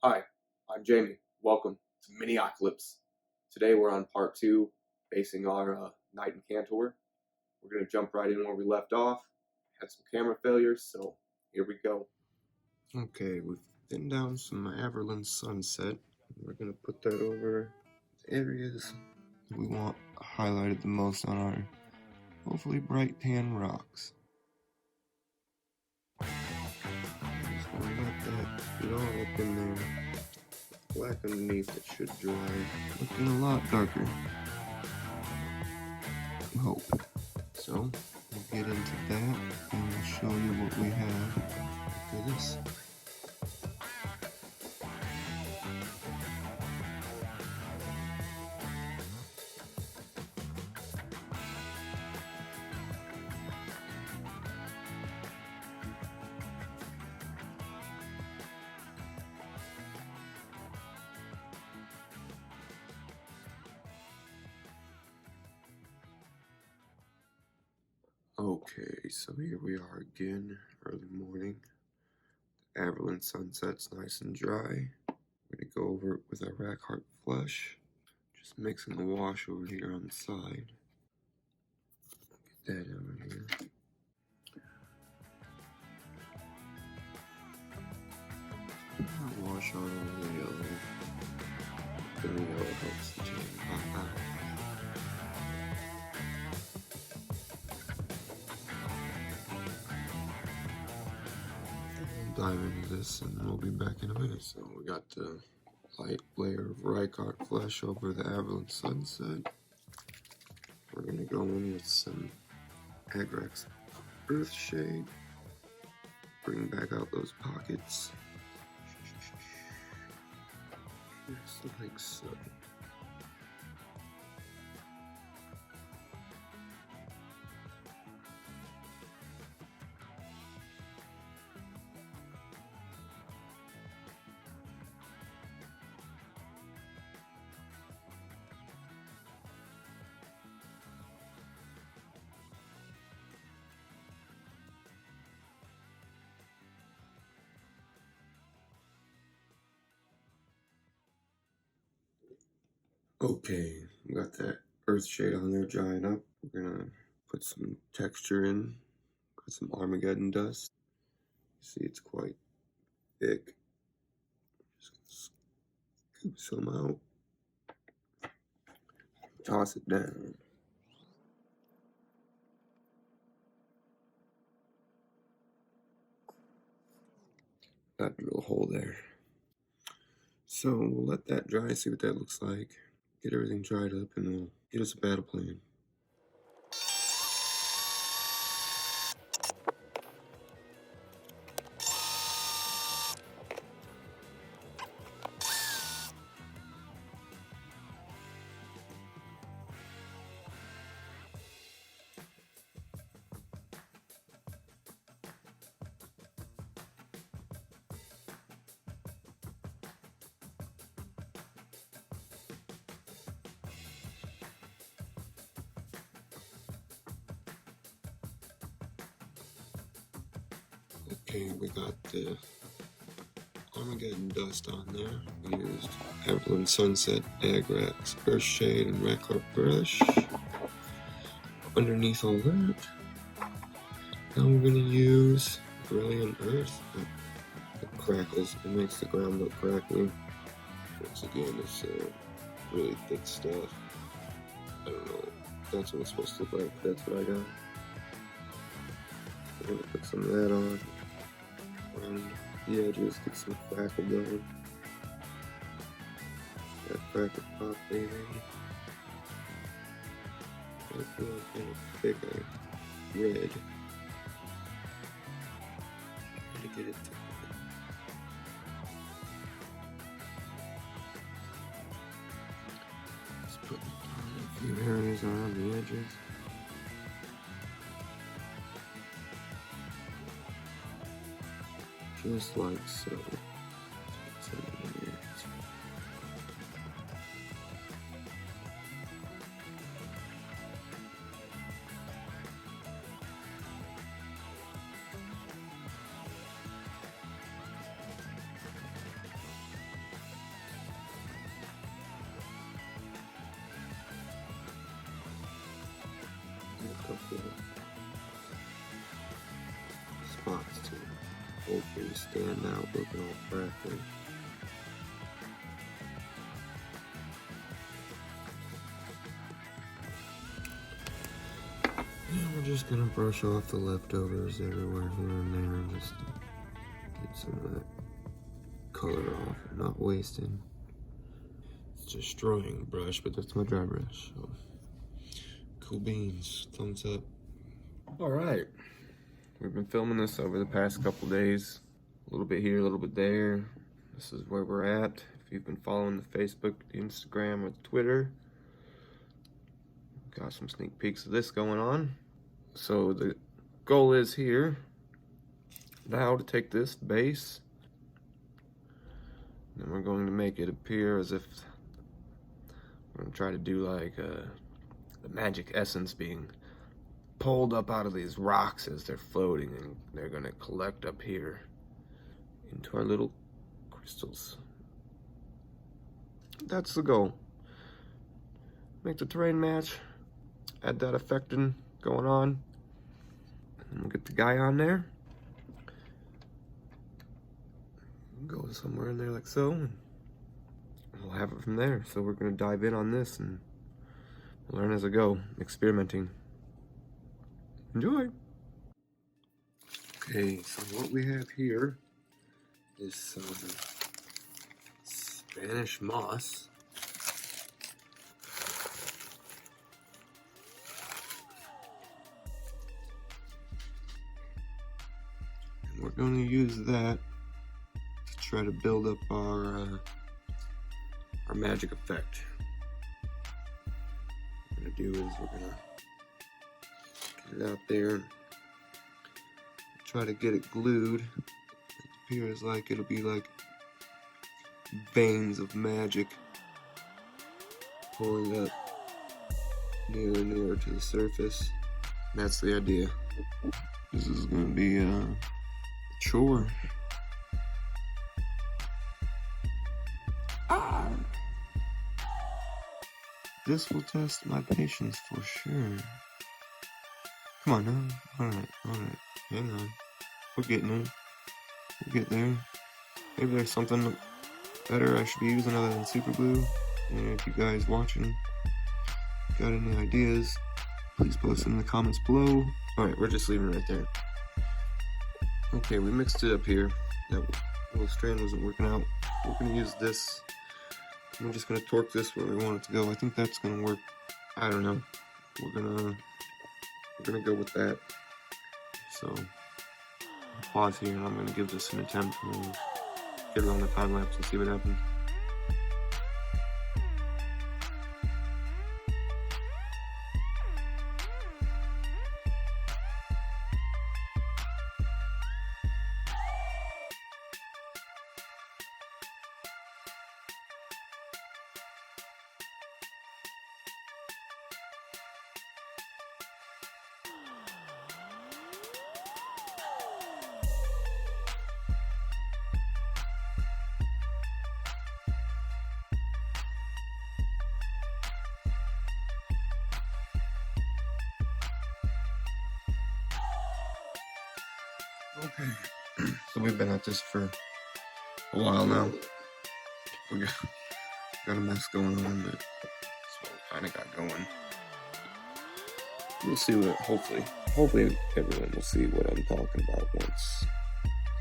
Hi, I'm Jamie. Welcome to Mini-Ocalypse. Today we're on part 2, basing our knight-Incantor. We're going to jump right in where we left off. Had some camera failures, so here we go. Okay, we've thinned down some Averland Sunset. We're going to put that over the areas we want highlighted the most on our hopefully bright tan rocks. Just going to let that get all up in there. Black underneath it should dry. Looking a lot darker. I hope. So, we'll get into that and we'll show you what we have for this. Okay, so here we are again, early morning. The Averland sunset's nice and dry. We're going to go over it with our Rackheart flesh. Just mixing the wash over here on the side. Get that over here. Wash on all the yellow. Then the yellow helps the tan pop out. Dive into this and we'll be back in a minute. So we got the light layer of Rackheart flesh over the Averland sunset. We're gonna go in with some Agrax Earthshade. Bring back out those pockets. Just like so. Okay, we got that earth shade on there drying up. We're gonna put some texture in, put some Armageddon dust. See, it's quite thick. Just scoop some out. Toss it down. That drill hole there. So we'll let that dry, see what that looks like. Get everything dried up and we'll get us a battle plan. Okay, we got the Armageddon dust on there. We used Averland Sunset, Agrax, Earthshade, and Rackheart brush. Underneath all that, now we're going to use Brilliant Earth. It crackles, it makes the ground look crackly. Once again, it's really thick stuff. I don't know if that's what it's supposed to look like, but that's what I got. I'm going to put some of that on. Around the edges, get some crackle going. That crackle pop, baby. I feel like kind of thick, red. Trying to get it to just put a few areas around the edges. Just like so. really stand out looking all crafty. And we're just gonna brush off the leftovers everywhere here and there, just to get some of that color off, not wasting. It's destroying the brush, but that's my dry brush. So. Cool beans, thumbs up. Alright, we've been filming this over the past couple days. A little bit here, a little bit there. This is where we're at. If you've been following the Facebook, the Instagram, or the Twitter, got some sneak peeks of this going on. So the goal is here now to take this base, and we're going to make it appear as if we're going to try to do like the magic essence being pulled up out of these rocks as they're floating, and they're going to collect up here into our little crystals. That's the goal. Make the terrain match, add that effecting going on, and we'll get the guy on there. Go somewhere in there like so, and we'll have it from there. So we're going to dive in on this and learn as I go, experimenting. Enjoy! Okay, so what we have here is some Spanish moss. And we're going to use that to try to build up our magic effect. Do is we're gonna get it out there and try to get it glued. It appears like it'll be like veins of magic pulling up nearer and nearer to the surface. That's the idea. This is gonna be a chore. This will test my patience for sure. Come on now. Alright. Hang on. We're getting there. We'll get there. Maybe there's something better I should be using other than super glue. And if you guys watching got any ideas, please post them in the comments below. Alright, we're just leaving it right there. Okay, we mixed it up here. That little strand wasn't working out. We're gonna use this. I'm just gonna torque this where we want it to go. I think that's gonna work. I don't know. We're gonna go with that. So I'll pause here and I'm gonna give this an attempt and get it on the time lapse and see what happens. Okay, so we've been at this for a while now. We got a mess going on, but that's what we kind of got going. We'll see what, hopefully everyone will see what I'm talking about once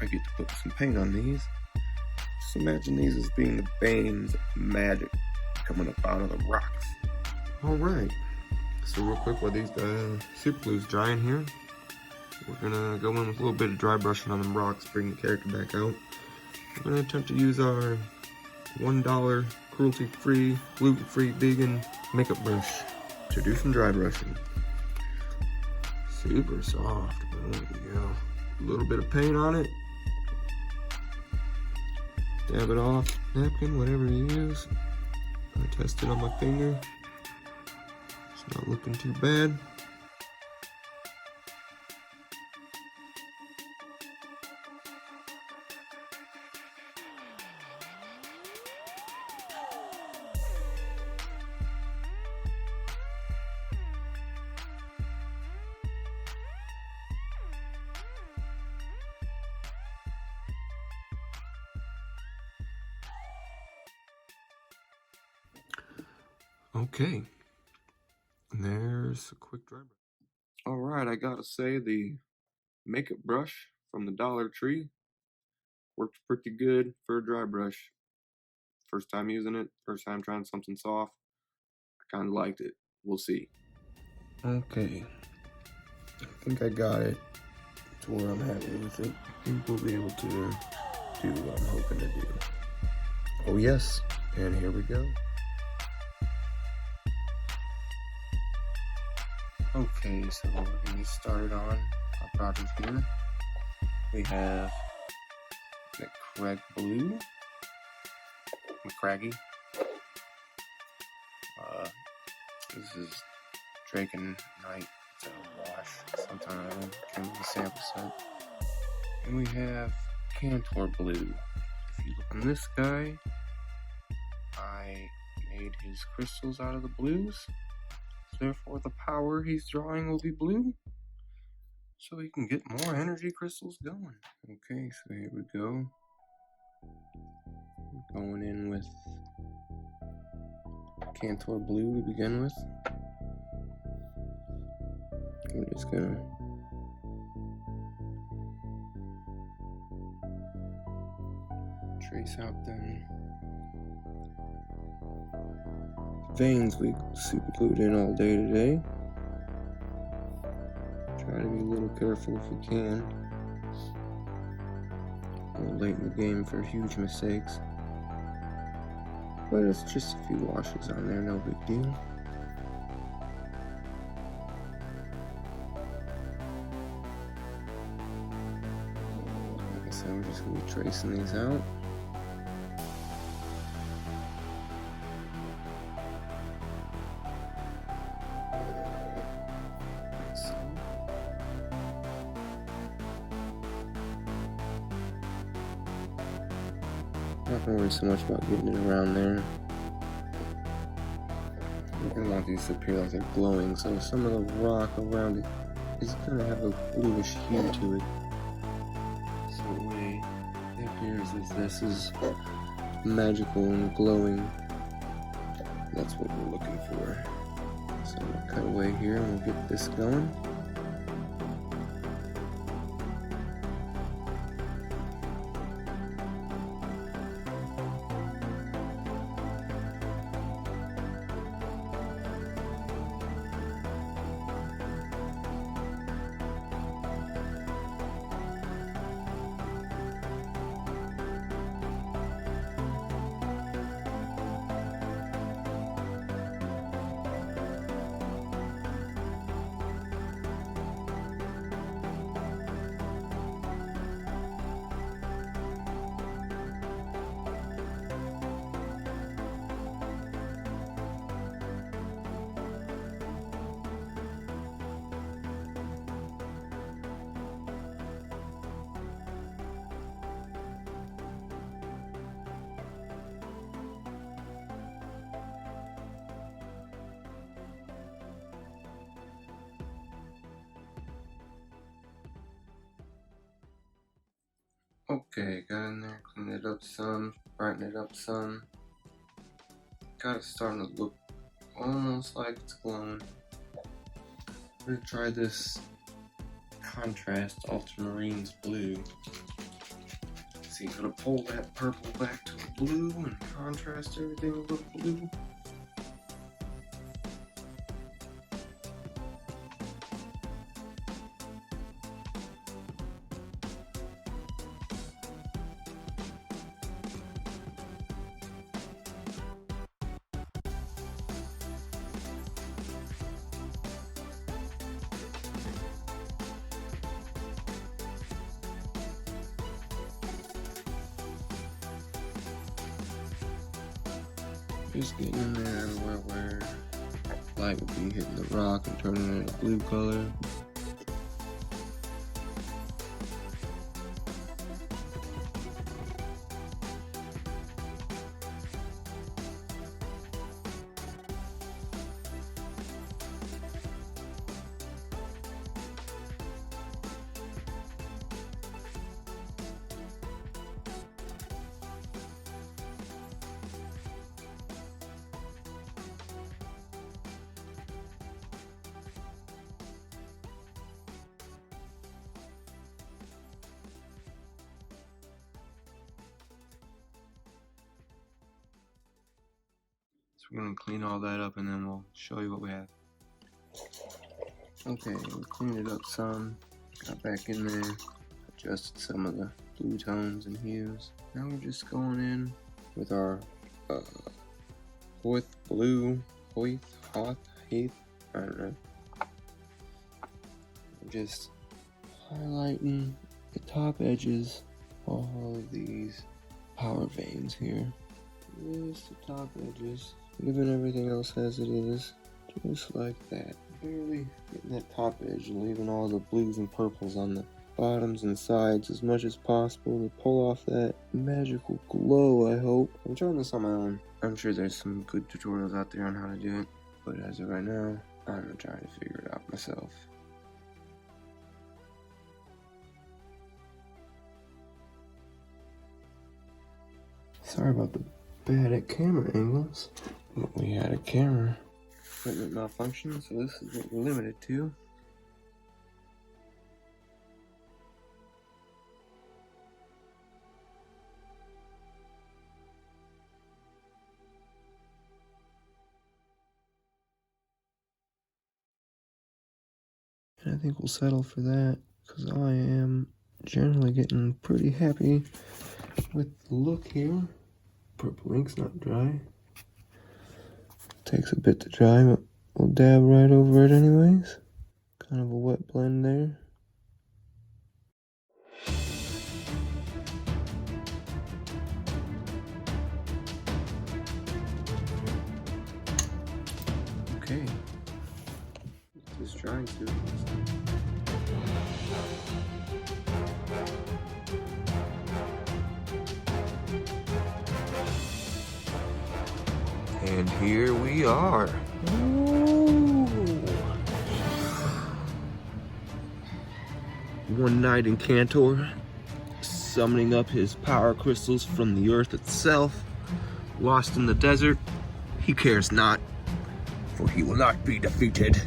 I get to put some paint on these. Just imagine these as being the veins of magic coming up out of the rocks. Alright, so real quick while these super glue's drying here, we're gonna go in with a little bit of dry brushing on them rocks, bring the character back out. We're gonna attempt to use our $1 cruelty-free, gluten-free vegan makeup brush to do some dry brushing. Super soft, but there we go. A little bit of paint on it. Dab it off, napkin, whatever you use. I test it on my finger. It's not looking too bad. Okay, and there's a quick dry brush. Alright, I gotta say the makeup brush from the Dollar Tree worked pretty good for a dry brush. First time using it, first time trying something soft. I kinda liked it. We'll see. Okay, I think I got it to where I'm happy with it. I think we'll be able to do what I'm hoping to do. Oh yes, and here we go. Okay, so we're gonna get started on our project here. We have McCraggy. This is Drake and Knight to wash sometime. Came with a sample set. And we have Cantor Blue. If you look on this guy, I made his crystals out of the blues. Therefore, the power he's drawing will be blue, so he can get more energy crystals going. Okay, so here we go. Going in with Cantor Blue to begin with. We're just gonna trace out them veins we super glued in all day today. Try to be a little careful if we can. A little late in the game for huge mistakes. But it's just a few washes on there, no big deal. Like I said, we're just going to be tracing these out. Not gonna worry so much about getting it around there. We're gonna want these to appear like they're glowing, so some of the rock around it is gonna have a bluish hue to it. So the way it appears is this is magical and glowing. That's what we're looking for. So I'm gonna cut away here and we'll get this going. Okay, got in there, cleaned it up some, brighten it up some. Got it starting to look almost like it's glowing. We're gonna try this contrast ultramarines blue. See, gonna pull that purple back to a blue and contrast everything a little blue. Just getting in there where light would be hitting the rock and turning it a blue color. we're gonna clean all that up and then we'll show you what we have. Okay, we cleaned it up some, got back in there, adjusted some of the blue tones and hues. Now we're just going in with our Hoth blue, Heath, I don't know. Just highlighting the top edges, all of these power veins here. Just the top edges, leaving everything else as it is, just like that. Barely getting that top edge and leaving all the blues and purples on the bottoms and sides as much as possible to pull off that magical glow, I hope. I'm trying this on my own. I'm sure there's some good tutorials out there on how to do it, but as of right now, I'm trying to figure it out myself. Sorry about the bad at camera angles, but we had a camera equipment malfunction, so this is what we're limited to. And I think we'll settle for that, because I am generally getting pretty happy with the look here. Purple ink's not dry. Takes a bit to dry, but we'll dab right over it anyways. Kind of a wet blend there. Okay. Just drying too. And here we are. Ooh. One knight-Incantor summoning up his power crystals from the earth itself. Lost in the desert, he cares not, for he will not be defeated.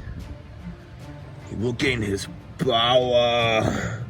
He will gain his power.